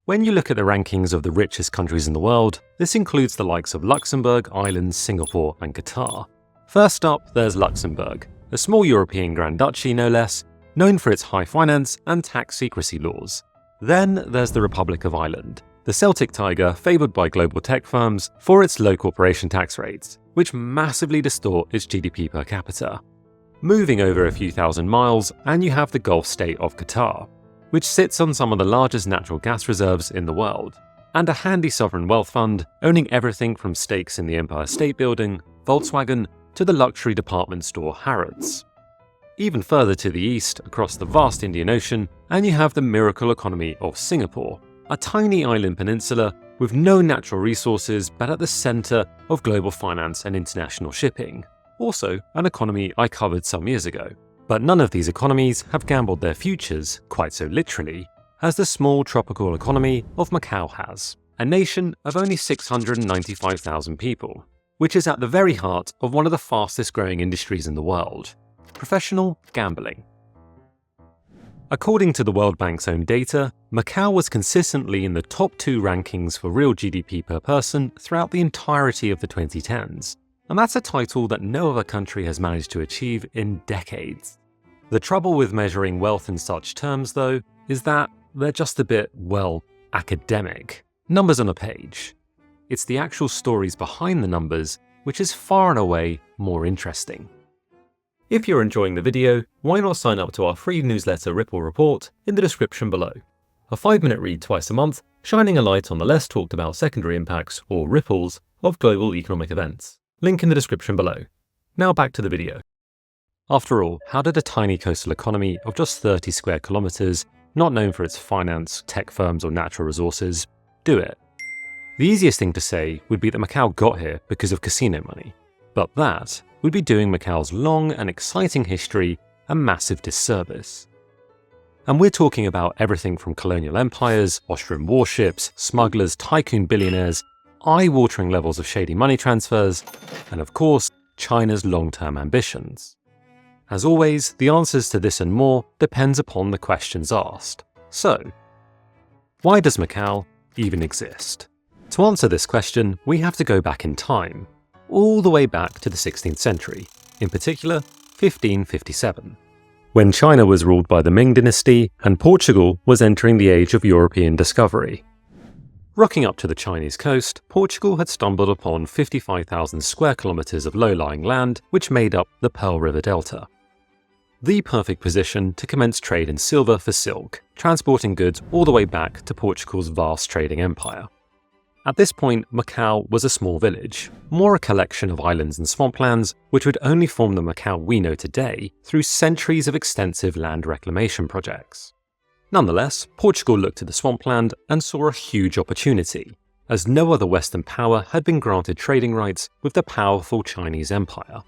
When you look at the rankings of the richest countries in the world, this includes the likes of Luxembourg, Ireland, Singapore, and Qatar. First up, there's Luxembourg, a small European Grand Duchy no less, known for its high finance and tax secrecy laws. Then there's the Republic of Ireland, the Celtic tiger favoured by global tech firms for its low corporation tax rates, which massively distort its GDP per capita. Moving over a few thousand miles, and you have the Gulf state of Qatar, which sits on some of the largest natural gas reserves in the world, and a handy sovereign wealth fund owning everything from stakes in the Empire State Building, Volkswagen, to the luxury department store Harrods. Even further to the east, across the vast Indian Ocean, and you have the miracle economy of Singapore, a tiny island peninsula with no natural resources but at the centre of global finance and international shipping. Also, an economy I covered some years ago. But none of these economies have gambled their futures, quite so literally, as the small tropical economy of Macau has, a nation of only 695,000 people, which is at the very heart of one of the fastest growing industries in the world: professional gambling. According to the World Bank's own data, Macau was consistently in the top 2 rankings for real GDP per person throughout the entirety of the 2010s, and that's a title that no other country has managed to achieve in decades. The trouble with measuring wealth in such terms, though, is that they're just a bit, well, academic. Numbers on a page. It's the actual stories behind the numbers which is far and away more interesting. If you're enjoying the video, why not sign up to our free newsletter Ripple Report in the description below. A 5-minute read twice a month, shining a light on the less talked about secondary impacts, or ripples, of global economic events. Link in the description below. Now back to the video. After all, how did a tiny coastal economy of just 30 square kilometers, not known for its finance, tech firms, or natural resources, do it? The easiest thing to say would be that Macau got here because of casino money, but that would be doing Macau's long and exciting history a massive disservice. And we're talking about everything from colonial empires, Austrian warships, smugglers, tycoon billionaires, eye-watering levels of shady money transfers, and of course, China's long-term ambitions. As always, the answers to this and more depends upon the questions asked. So, why does Macau even exist? To answer this question, we have to go back in time, all the way back to the 16th century, in particular 1557, when China was ruled by the Ming dynasty and Portugal was entering the age of European discovery. Rocking up to the Chinese coast, Portugal had stumbled upon 55,000 square kilometers of low-lying land which made up the Pearl River Delta. The perfect position to commence trade in silver for silk, transporting goods all the way back to Portugal's vast trading empire. At this point, Macau was a small village, more a collection of islands and swamplands which would only form the Macau we know today through centuries of extensive land reclamation projects. Nonetheless, Portugal looked at the swampland and saw a huge opportunity, as no other Western power had been granted trading rights with the powerful Chinese Empire.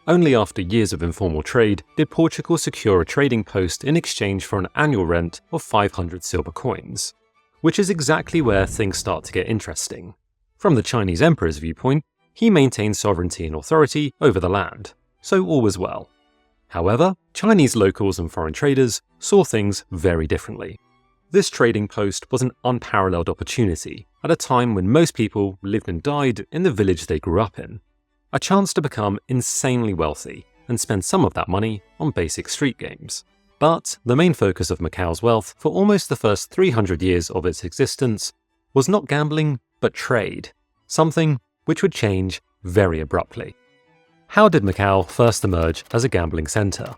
Only after years of informal trade did Portugal secure a trading post in exchange for an annual rent of 500 silver coins, which is exactly where things start to get interesting. From the Chinese emperor's viewpoint, he maintained sovereignty and authority over the land, so all was well. However, Chinese locals and foreign traders saw things very differently. This trading post was an unparalleled opportunity at a time when most people lived and died in the village they grew up in. A chance to become insanely wealthy and spend some of that money on basic street games. But the main focus of Macau's wealth for almost the first 300 years of its existence was not gambling, but trade, something which would change very abruptly. How did Macau first emerge as a gambling centre?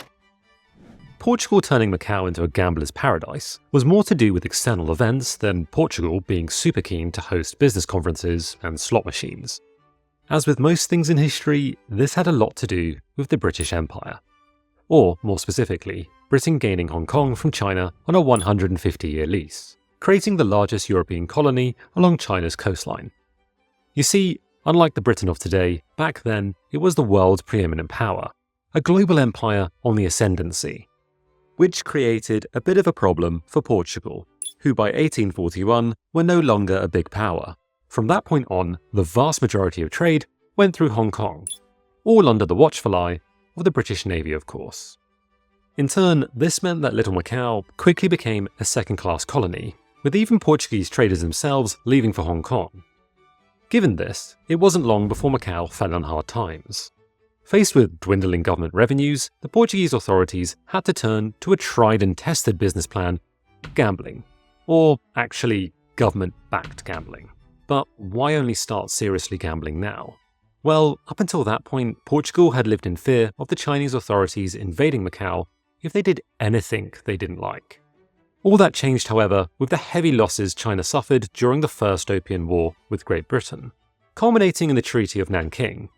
Portugal turning Macau into a gambler's paradise was more to do with external events than Portugal being super keen to host business conferences and slot machines. As with most things in history, this had a lot to do with the British Empire. Or, more specifically, Britain gaining Hong Kong from China on a 150-year lease, creating the largest European colony along China's coastline. You see, unlike the Britain of today, back then it was the world's preeminent power, a global empire on the ascendancy, which created a bit of a problem for Portugal, who by 1841 were no longer a big power. From that point on, the vast majority of trade went through Hong Kong, all under the watchful eye of the British Navy, of course. In turn, this meant that Little Macau quickly became a second-class colony, with even Portuguese traders themselves leaving for Hong Kong. Given this, it wasn't long before Macau fell on hard times. Faced with dwindling government revenues, the Portuguese authorities had to turn to a tried and tested business plan: gambling. Or actually, government-backed gambling. But why only start seriously gambling now? Well, up until that point, Portugal had lived in fear of the Chinese authorities invading Macau if they did anything they didn't like. All that changed, however, with the heavy losses China suffered during the First Opium War with Great Britain, culminating in the Treaty of Nanking.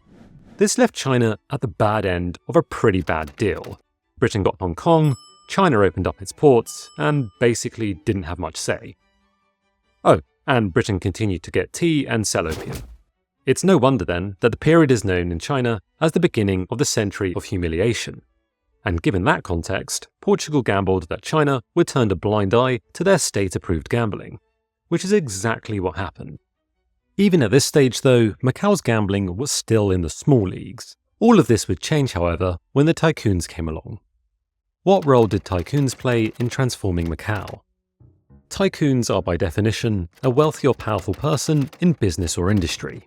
This left China at the bad end of a pretty bad deal. Britain got Hong Kong, China opened up its ports, and basically didn't have much say. Oh, and Britain continued to get tea and sell opium. It's no wonder then that the period is known in China as the beginning of the Century of Humiliation. And given that context, Portugal gambled that China would turn a blind eye to their state-approved gambling, which is exactly what happened. Even at this stage though, Macau's gambling was still in the small leagues. All of this would change, however, when the Tycoons came along. What role did Tycoons play in transforming Macau? Tycoons are by definition a wealthy or powerful person in business or industry,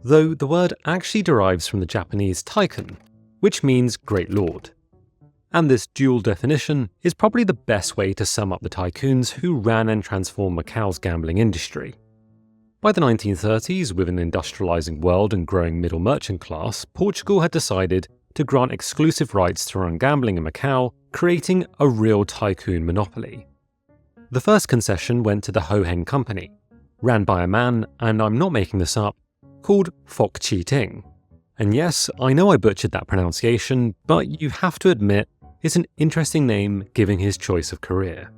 though the word actually derives from the Japanese Tycoon, which means great lord. And this dual definition is probably the best way to sum up the tycoons who ran and transformed Macau's gambling industry. By the 1930s, with an industrializing world and growing middle merchant class, Portugal had decided to grant exclusive rights to run gambling in Macau, creating a real tycoon monopoly. The first concession went to the Hen Company, ran by a man, and I'm not making this up, called Fok Chi Ting. And yes, I know I butchered that pronunciation, but you have to admit it's an interesting name given his choice of career.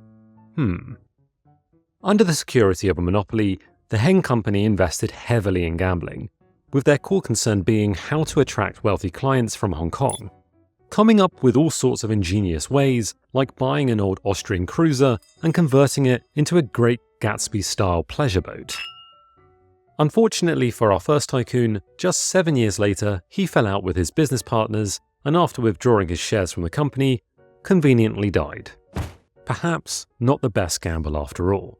Under the security of a monopoly, the Hen Company invested heavily in gambling, with their core concern being how to attract wealthy clients from Hong Kong, coming up with all sorts of ingenious ways, like buying an old Austrian cruiser and converting it into a Great Gatsby-style pleasure boat. Unfortunately for our first tycoon, just 7 years later, he fell out with his business partners and after withdrawing his shares from the company, conveniently died. Perhaps not the best gamble after all.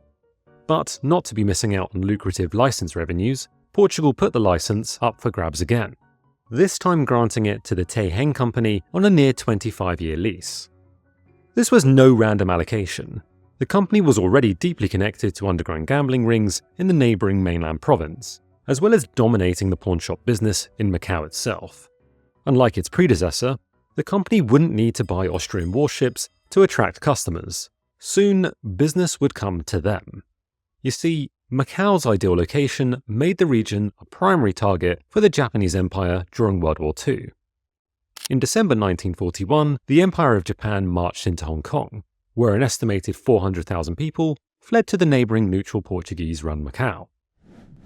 But not to be missing out on lucrative license revenues, Portugal put the license up for grabs again, this time granting it to the Hen Company on a near 25-year lease. This was no random allocation. The company was already deeply connected to underground gambling rings in the neighbouring mainland province, as well as dominating the pawnshop business in Macau itself. Unlike its predecessor, the company wouldn't need to buy Austrian warships to attract customers. Soon, business would come to them. You see, Macau's ideal location made the region a primary target for the Japanese Empire during World War II. In December 1941, the Empire of Japan marched into Hong Kong, where an estimated 400,000 people fled to the neighbouring neutral Portuguese-run Macau.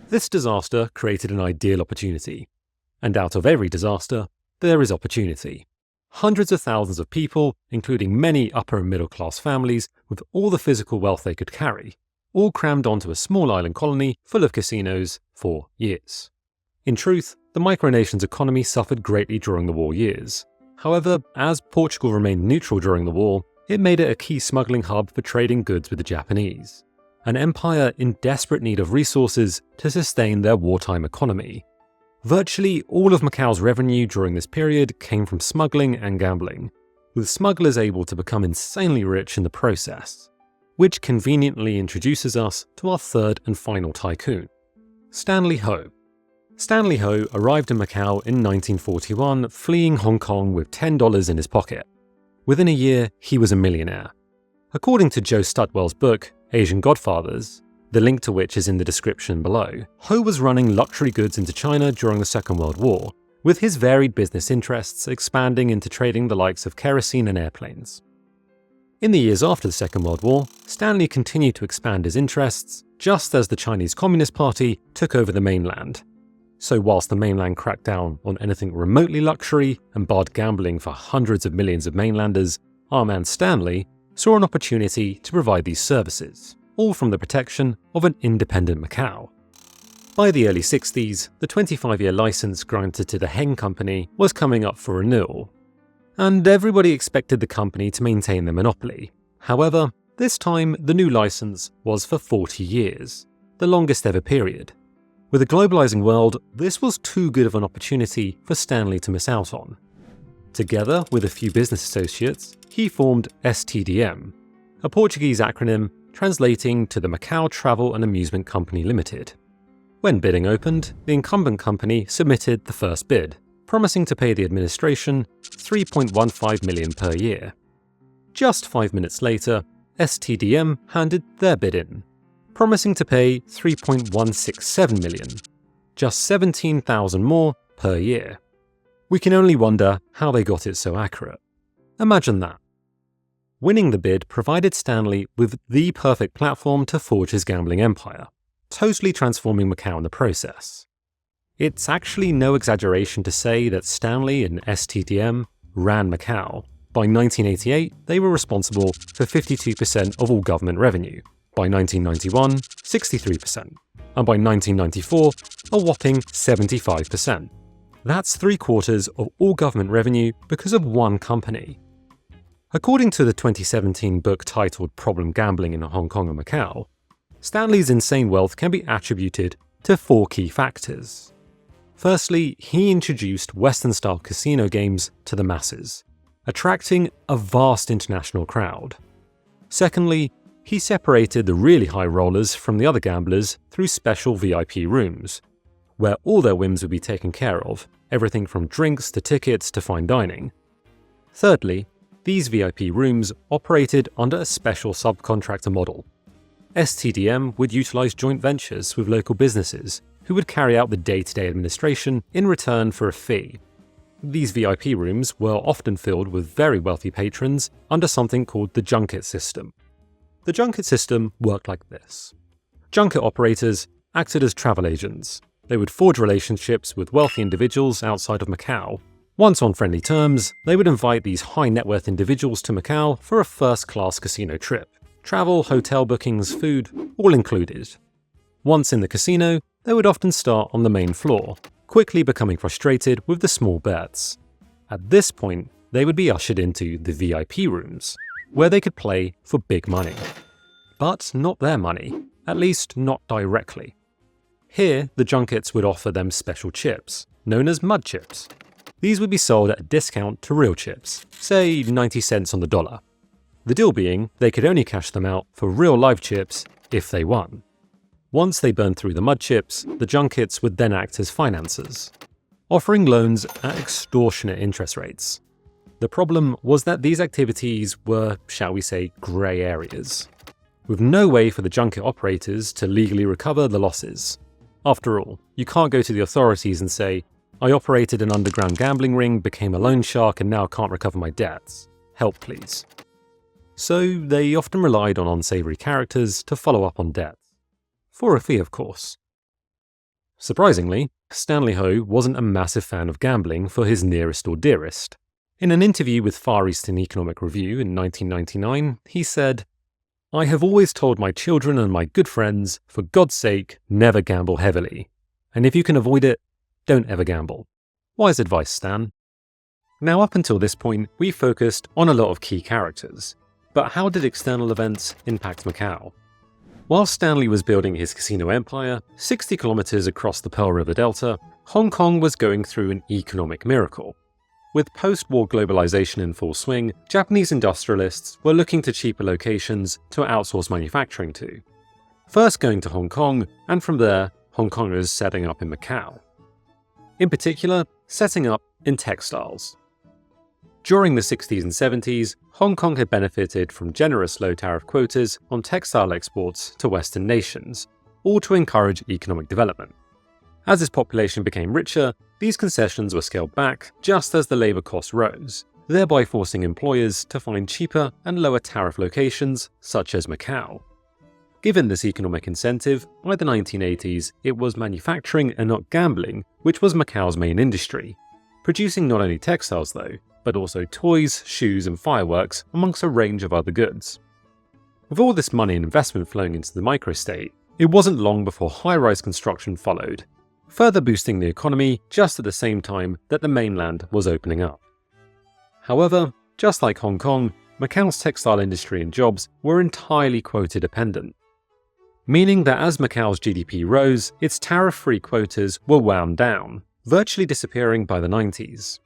This disaster created an ideal opportunity. And out of every disaster, there is opportunity. Hundreds of thousands of people, including many upper and middle class families with all the physical wealth they could carry, all crammed onto a small island colony full of casinos for years. In truth, the micronation's economy suffered greatly during the war years. However, as Portugal remained neutral during the war, it made it a key smuggling hub for trading goods with the Japanese, an empire in desperate need of resources to sustain their wartime economy. Virtually all of Macau's revenue during this period came from smuggling and gambling, with smugglers able to become insanely rich in the process. Which conveniently introduces us to our third and final tycoon, Stanley Ho. Stanley Ho arrived in Macau in 1941, fleeing Hong Kong with $10 in his pocket. Within a year, he was a millionaire. According to Joe Studwell's book, Asian Godfathers, the link to which is in the description below, Ho was running luxury goods into China during the Second World War, with his varied business interests expanding into trading the likes of kerosene and airplanes. In the years after the Second World War, Stanley continued to expand his interests just as the Chinese Communist Party took over the mainland. So whilst the mainland cracked down on anything remotely luxury and barred gambling for hundreds of millions of mainlanders, our man Stanley saw an opportunity to provide these services, all from the protection of an independent Macau. By the early 60s, the 25-year license granted to the Hen Company was coming up for renewal, and everybody expected the company to maintain their monopoly. However, This time, the new license was for 40 years, the longest ever period. With a globalizing world, this was too good of an opportunity for Stanley to miss out on. Together with a few business associates, he formed STTM, a Portuguese acronym translating to the Macau Travel and Amusement Company Limited. When bidding opened, the incumbent company submitted the first bid, promising to pay the administration $3.15 million per year. Just 5 minutes later, STTM handed their bid in, promising to pay $3.167 million, just $17,000 more per year. We can only wonder how they got it so accurate. Imagine that. Winning the bid provided Stanley with the perfect platform to forge his gambling empire, totally transforming Macau in the process. It's actually no exaggeration to say that Stanley and STTM ran Macau. By 1988, they were responsible for 52% of all government revenue. By 1991, 63%. And by 1994, a whopping 75%. That's 3/4 of all government revenue because of one company. According to the 2017 book titled Problem Gambling in Hong Kong and Macau, Stanley's insane wealth can be attributed to 4 key factors. Firstly, he introduced Western-style casino games to the masses, attracting a vast international crowd. Secondly, he separated the really high rollers from the other gamblers through special VIP rooms, where all their whims would be taken care of, everything from drinks to tickets to fine dining. Thirdly, these VIP rooms operated under a special subcontractor model. STTM would utilize joint ventures with local businesses who would carry out the day-to-day administration in return for a fee. These VIP rooms were often filled with very wealthy patrons under something called the junket system. The junket system worked like this. Junket operators acted as travel agents. They would forge relationships with wealthy individuals outside of Macau. Once on friendly terms, they would invite these high-net-worth individuals to Macau for a first-class casino trip. Travel, hotel bookings, food, all included. Once in the casino, they would often start on the main floor, quickly becoming frustrated with the small bets. At this point, they would be ushered into the VIP rooms, where they could play for big money. But not their money, at least not directly. Here, the junkets would offer them special chips, known as mud chips. These would be sold at a discount to real chips, say 90 cents on the dollar. The deal being, they could only cash them out for real live chips if they won. Once they burned through the mud chips, the junkets would then act as financiers, offering loans at extortionate interest rates. The problem was that these activities were, shall we say, grey areas, with no way for the junket operators to legally recover the losses. After all, you can't go to the authorities and say, "I operated an underground gambling ring, became a loan shark, and now can't recover my debts. Help, please." So they often relied on unsavory characters to follow up on debts. For a fee, of course. Surprisingly, Stanley Ho wasn't a massive fan of gambling for his nearest or dearest. In an interview with Far Eastern Economic Review in 1999, he said, "I have always told my children and my good friends, for God's sake, never gamble heavily. And if you can avoid it, don't ever gamble." Wise advice, Stan. Now, up until this point, we focused on a lot of key characters. But how did external events impact Macau? While Stanley was building his casino empire, 60 kilometers across the Pearl River Delta, Hong Kong was going through an economic miracle. With post-war globalization in full swing, Japanese industrialists were looking to cheaper locations to outsource manufacturing to. First going to Hong Kong, and from there, Hong Kongers setting up in Macau. In particular, setting up in textiles. During the 60s and 70s, Hong Kong had benefited from generous low-tariff quotas on textile exports to Western nations, all to encourage economic development. As its population became richer, these concessions were scaled back just as the labour costs rose, thereby forcing employers to find cheaper and lower tariff locations such as Macau. Given this economic incentive, by the 1980s, it was manufacturing and not gambling which was Macau's main industry, producing not only textiles though, but also toys, shoes and fireworks amongst a range of other goods. With all this money and investment flowing into the microstate, it wasn't long before high-rise construction followed, further boosting the economy just at the same time that the mainland was opening up. However, just like Hong Kong, Macau's textile industry and jobs were entirely quota dependent, meaning that as Macau's GDP rose, its tariff-free quotas were wound down, virtually disappearing by the 90s.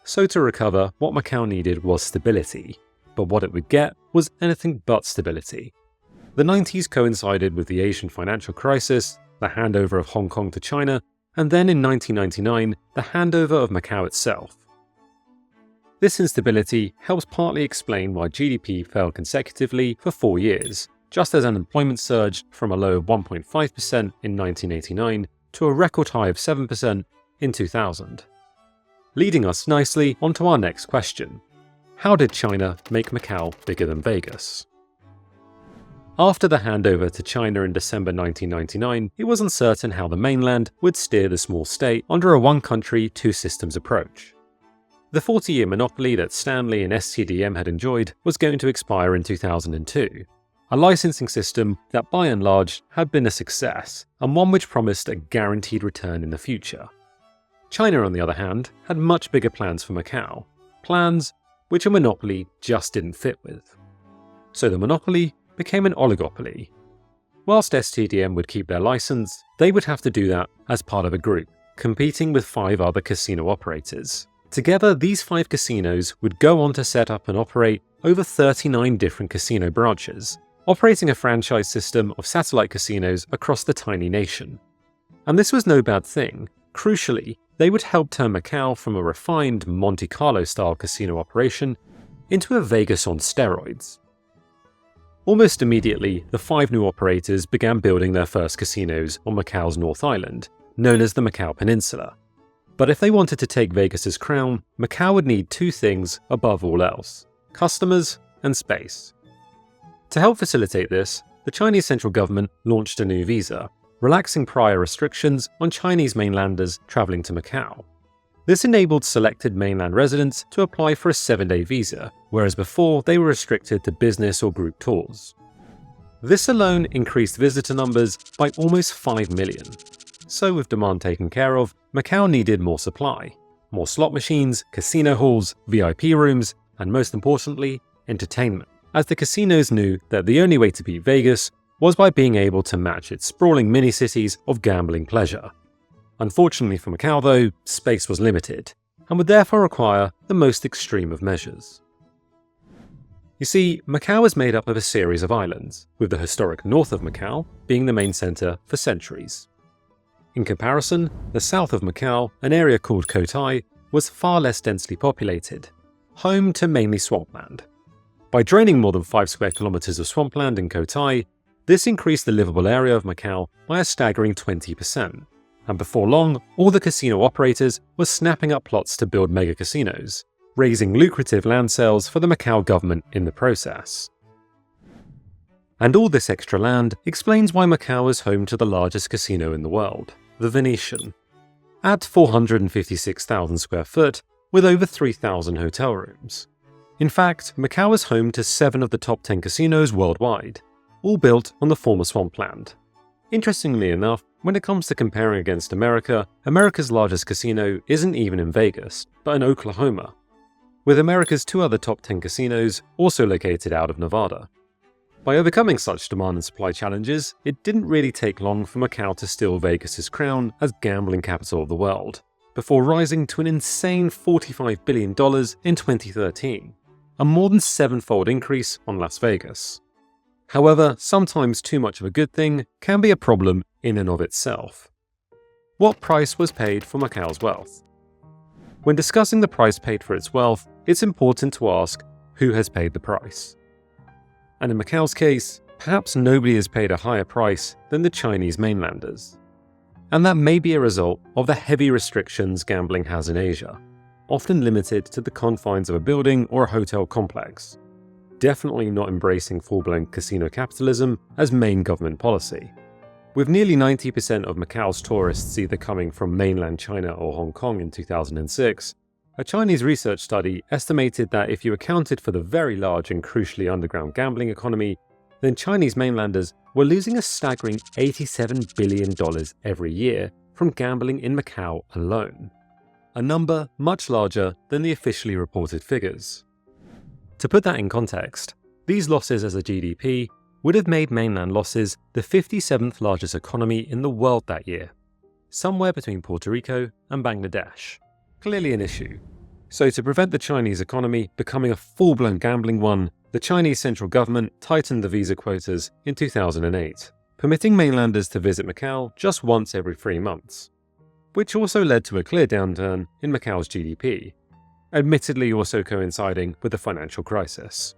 So to recover, what Macau needed was stability, but what it would get was anything but stability. The 90s coincided with the Asian financial crisis, the handover of Hong Kong to China, and then in 1999, the handover of Macau itself. This instability helps partly explain why GDP fell consecutively for 4 years, just as unemployment surged from a low of 1.5% in 1989 to a record high of 7% in 2000. Leading us nicely onto our next question. How did China make Macau bigger than Vegas? After the handover to China in December 1999, it was uncertain how the mainland would steer the small state under a one-country, two-systems approach. The 40-year monopoly that Stanley and STTM had enjoyed was going to expire in 2002, a licensing system that by and large had been a success, and one which promised a guaranteed return in the future. China, on the other hand, had much bigger plans for Macau, plans which a monopoly just didn't fit with. So the monopoly became an oligopoly. Whilst STTM would keep their license, they would have to do that as part of a group, competing with 5 other casino operators. Together, these 5 casinos would go on to set up and operate over 39 different casino branches, operating a franchise system of satellite casinos across the tiny nation. And this was no bad thing. Crucially, they would help turn Macau from a refined Monte Carlo-style casino operation into a Vegas on steroids. Almost immediately, the 5 new operators began building their first casinos on Macau's North Island, known as the Macau Peninsula. But if they wanted to take Vegas's crown, Macau would need 2 things above all else: customers and space. To help facilitate this, the Chinese central government launched a new visa, relaxing prior restrictions on Chinese mainlanders traveling to Macau. This enabled selected mainland residents to apply for a 7-day visa, whereas before they were restricted to business or group tours. This alone increased visitor numbers by almost 5 million. So with demand taken care of, Macau needed more supply. More slot machines, casino halls, VIP rooms, and most importantly, entertainment, as the casinos knew that the only way to beat Vegas was by being able to match its sprawling mini-cities of gambling pleasure. Unfortunately for Macau though, space was limited, and would therefore require the most extreme of measures. You see, Macau is made up of a series of islands, with the historic north of Macau being the main centre for centuries. In comparison, the south of Macau, an area called Cotai, was far less densely populated, home to mainly swampland. By draining more than 5 square kilometres of swampland in Cotai, this increased the livable area of Macau by a staggering 20%, and before long, all the casino operators were snapping up plots to build mega casinos, raising lucrative land sales for the Macau government in the process. And all this extra land explains why Macau is home to the largest casino in the world, the Venetian. At 456,000 square foot, with over 3,000 hotel rooms. In fact, Macau is home to 7 of the top 10 casinos worldwide, all built on the former swampland. Interestingly enough, when it comes to comparing against America, America's largest casino isn't even in Vegas, but in Oklahoma, with America's 2 other top 10 casinos also located out of Nevada. By overcoming such demand and supply challenges, it didn't really take long for Macau to steal Vegas's crown as gambling capital of the world, before rising to an insane $45 billion in 2013, a more than 7-fold increase on Las Vegas. However, sometimes too much of a good thing can be a problem in and of itself. What price was paid for Macau's wealth? When discussing the price paid for its wealth, it's important to ask who has paid the price. And in Macau's case, perhaps nobody has paid a higher price than the Chinese mainlanders. And that may be a result of the heavy restrictions gambling has in Asia, often limited to the confines of a building or a hotel complex. Definitely not embracing full-blown casino capitalism as main government policy. With nearly 90% of Macau's tourists either coming from mainland China or Hong Kong in 2006, a Chinese research study estimated that if you accounted for the very large and crucially underground gambling economy, then Chinese mainlanders were losing a staggering $87 billion every year from gambling in Macau alone. A number much larger than the officially reported figures. To put that in context, these losses as a GDP would have made mainland losses the 57th largest economy in the world that year, somewhere between Puerto Rico and Bangladesh. Clearly an issue. So to prevent the Chinese economy becoming a full-blown gambling one, the Chinese central government tightened the visa quotas in 2008, permitting mainlanders to visit Macau just once every 3 months, which also led to a clear downturn in Macau's GDP, admittedly also coinciding with the financial crisis.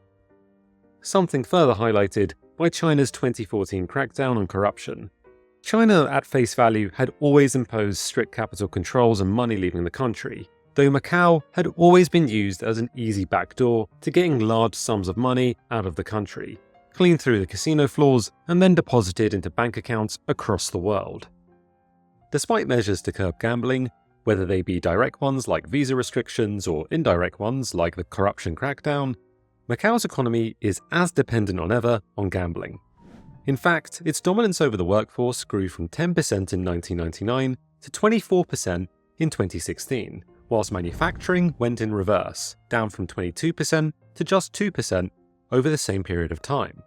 Something further highlighted by China's 2014 crackdown on corruption. China, at face value, had always imposed strict capital controls and money leaving the country, though Macau had always been used as an easy backdoor to getting large sums of money out of the country, cleaned through the casino floors and then deposited into bank accounts across the world. Despite measures to curb gambling, whether they be direct ones like visa restrictions or indirect ones like the corruption crackdown, Macau's economy is as dependent on ever on gambling. In fact, its dominance over the workforce grew from 10% in 1999 to 24% in 2016, whilst manufacturing went in reverse, down from 22% to just 2% over the same period of time.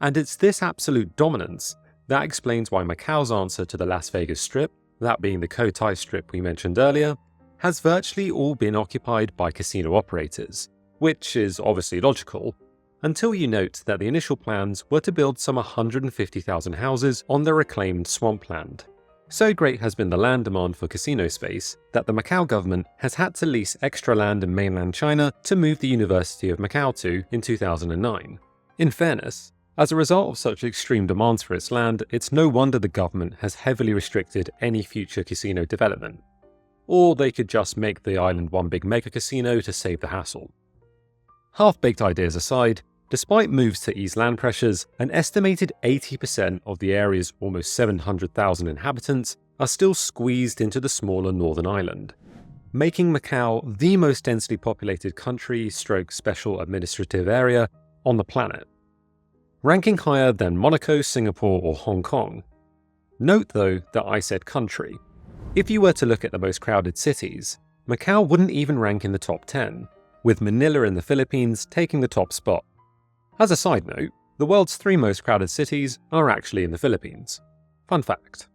And it's this absolute dominance that explains why Macau's answer to the Las Vegas Strip, that being the Cotai Strip we mentioned earlier, has virtually all been occupied by casino operators, which is obviously logical, until you note that the initial plans were to build some 150,000 houses on the reclaimed swampland. So great has been the land demand for casino space that the Macau government has had to lease extra land in mainland China to move the University of Macau to in 2009. In fairness, as a result of such extreme demands for its land, it's no wonder the government has heavily restricted any future casino development. Or they could just make the island one big mega casino to save the hassle. Half-baked ideas aside, despite moves to ease land pressures, an estimated 80% of the area's almost 700,000 inhabitants are still squeezed into the smaller northern island, making Macau the most densely populated country/special administrative area on the planet, ranking higher than Monaco, Singapore, or Hong Kong. Note though that I said country. If you were to look at the most crowded cities, Macau wouldn't even rank in the top 10, with Manila in the Philippines taking the top spot. As a side note, the world's 3 most crowded cities are actually in the Philippines. Fun fact.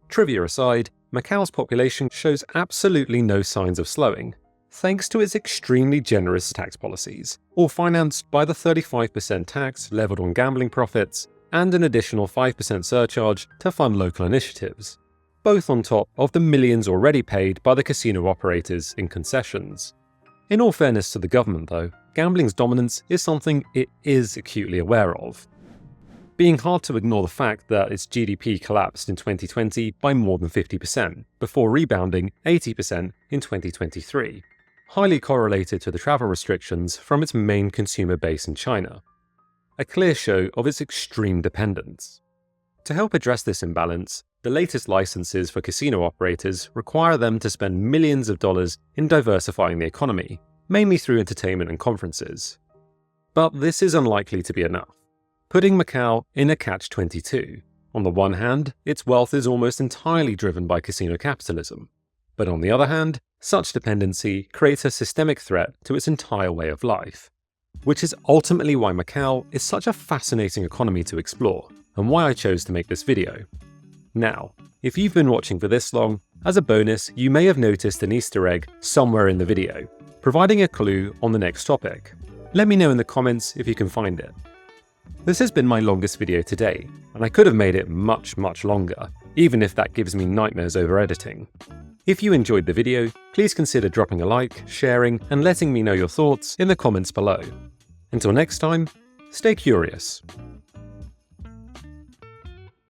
Trivia aside, Macau's population shows absolutely no signs of slowing, thanks to its extremely generous tax policies, all financed by the 35% tax leveled on gambling profits and an additional 5% surcharge to fund local initiatives, both on top of the millions already paid by the casino operators in concessions. In all fairness to the government though, gambling's dominance is something it is acutely aware of, being hard to ignore the fact that its GDP collapsed in 2020 by more than 50%, before rebounding 80% in 2023, highly correlated to the travel restrictions from its main consumer base in China, a clear show of its extreme dependence. To help address this imbalance, the latest licenses for casino operators require them to spend millions of dollars in diversifying the economy, mainly through entertainment and conferences. But this is unlikely to be enough, putting Macau in a catch-22. On the one hand, its wealth is almost entirely driven by casino capitalism, but on the other hand, such dependency creates a systemic threat to its entire way of life, which is ultimately why Macau is such a fascinating economy to explore, and why I chose to make this video. Now, if you've been watching for this long, as a bonus, you may have noticed an Easter egg somewhere in the video, providing a clue on the next topic. Let me know in the comments if you can find it. This has been my longest video to date, and I could have made it much longer, even if that gives me nightmares over editing. If you enjoyed the video, please consider dropping a like, sharing, and letting me know your thoughts in the comments below. Until next time, stay curious.